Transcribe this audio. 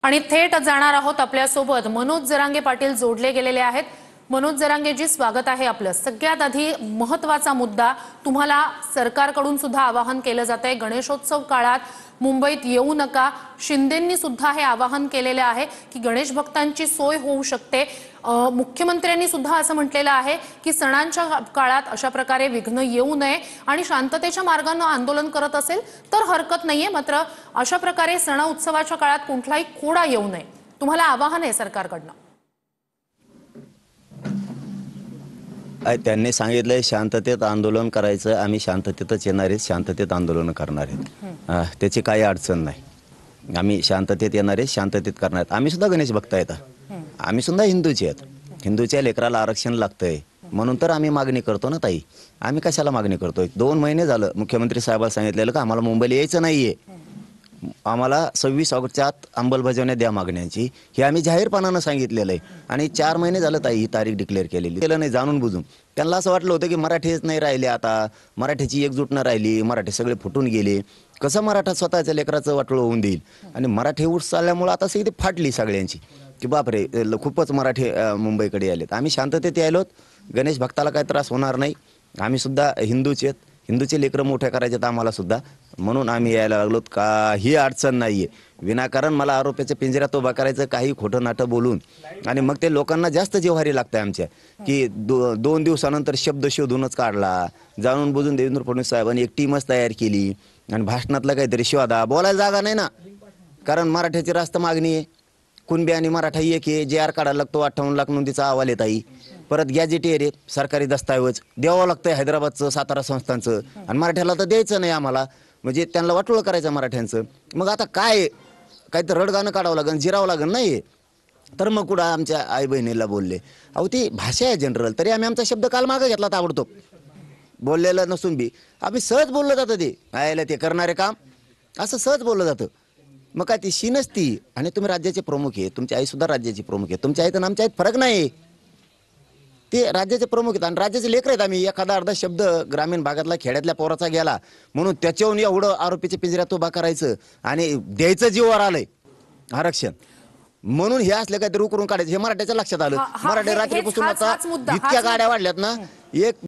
आणि थेट जाणार आहोत आपल्यासोबत मनोज जरांगे पाटील जोडले गेलेले आहेत। मनोज जरांगेजी, स्वागत आहे आपलं। सगळ्यात आधी महत्त्वाचा मुद्दा, तुम्हाला सरकारकडून सुद्धा आवाहन केलं जातंय गणेशोत्सव काळात मुंबईत येऊ नका। शिंदेंनी सुद्धा हे आवाहन केलेले आहे की गणेश भक्तांची सोय होऊ शकते। मुख्यमंत्र्यांनी सुद्धा असं म्हटलेलं आहे की सणांच्या काळात अशा प्रकारे विघ्न येऊ नये आणि शांततेच्या मार्गाने आंदोलन करत असेल तर हरकत नाहीये, मात्र अशा प्रकारे सण उत्सवाच्या काळात कुठलाही खोडा येऊ नये। तुम्हाला आवाहन आहे सरकारकडनं। त्यांनी सांगितलंय शांततेत आंदोलन करायचं, आम्ही शांततेतच येणार आहेत, शांततेत आंदोलन करणार आहेत। त्याची काही अडचण नाही, आम्ही शांततेत येणार आहेत, शांततेत करणार आहेत। आम्ही सुद्धा गणेश भक्त आहेत, आम्ही सुद्धा हिंदूचे आहेत। हिंदूच्या लेकराला आरक्षण लागतंय म्हणून तर आम्ही मागणी करतो ना ताई। आम्ही कशाला मागणी करतोय? 2 महिने झालं मुख्यमंत्री साहेबांनी सांगितलेलं का आम्हाला मुंबईला यायचं नाहीये, आम्हाला 26 ऑगस्टच्या आत अंमलबजावणी द्या मागण्यांची, हे आम्ही जाहीरपणानं सांगितलेलं आहे। आणि 4 महिने झालं ताई ही तारीख डिक्लेअर केलेली, केलं नाही जाणून बुजून। त्यांना असं वाटलं होतं की मराठीच नाही राहिले, आता मराठीची एकजूट न राहिली, मराठी सगळे फुटून गेले, कसं मराठा स्वतःच्या लेकराचं वाटोळं होऊन देईल। आणि मराठी उठ चालल्यामुळं आता सगळी फाटली सगळ्यांची की बापरे खूपच मराठी मुंबईकडे आलेत। आम्ही शांततेत आलोत, गणेश भक्ताला काही त्रास होणार नाही। आम्ही सुद्धा हिंदूचे आहेत, हिंदूचे लेकरं मोठ्या करायचे आम्हाला सुद्धा, म्हणून आम्ही यायला लागलोत। काही अडचण नाहीये, विनाकारण मला आरोपीच्या पिंजऱ्यात उभा करायचं काही खोटं नाटं बोलून, आणि मग ते लोकांना जास्त जिव्हारी लागतं आमच्या की 2 दिवसानंतर शब्द शोधूनच काढला। जाणून बुजून देवेंद्र फडणवीस साहेबांनी एक टीमच तयार केली आणि भाषणातलं काहीतरी शिवादा बोलायला जागा नाही ना, कारण मराठ्याची रास्त मागणी आहे। कुणबी आणि मराठा एक आहे, जे आर काढायला लागतो, 58 लाख नोंदीचा अहवाल येत आहे, परत गॅजेटियर आहे, सरकारी दस्तावेज द्यावं लागतंय हैदराबादचं, सातारा संस्थांचं, आणि मराठ्याला तर द्यायचं नाही आम्हाला, म्हणजे त्यांना वाटोळं करायचं मराठ्यांचं। मग आता काय, काही तर रडगाणं काढावं लागेल, जिरावं लागेल नाही तर मग कुठं आमच्या आई बहिणीला बोलले। अहो ती भाषा आहे जनरल, तरी आम्ही आमचा शब्द काल मागं घेतला ताबडतोब, बोललेलं नसून बी आम्ही सहज बोललं जातं, ते आयला ते करणारे काम असं सहज बोललं जातं। मग काय ती शी नसती, आणि तुम्ही राज्याचे प्रमुख आहे, तुमची आई सुद्धा राज्याची प्रमुख आहे, तुमच्या आईत आणि आमच्या आईत फरक नाही, ते राज्याचे प्रमुख आहेत आणि राज्याचे लेकर आहेत। आम्ही एखादा अर्धा शब्द ग्रामीण भागातला खेड्यातल्या पोराचा गेला म्हणून त्याच्याहून एवढं आरोपीच्या पिंजऱ्यात उभा करायचं आणि द्यायचं जीवावर आलंय आरक्षण, म्हणून हे असले काहीतरी उकरून काढायचं, हे मराठ्याच्या लक्षात आलं। मराठी रात्रीपासून आता इतक्या गाड्या वाढल्यात ना, एक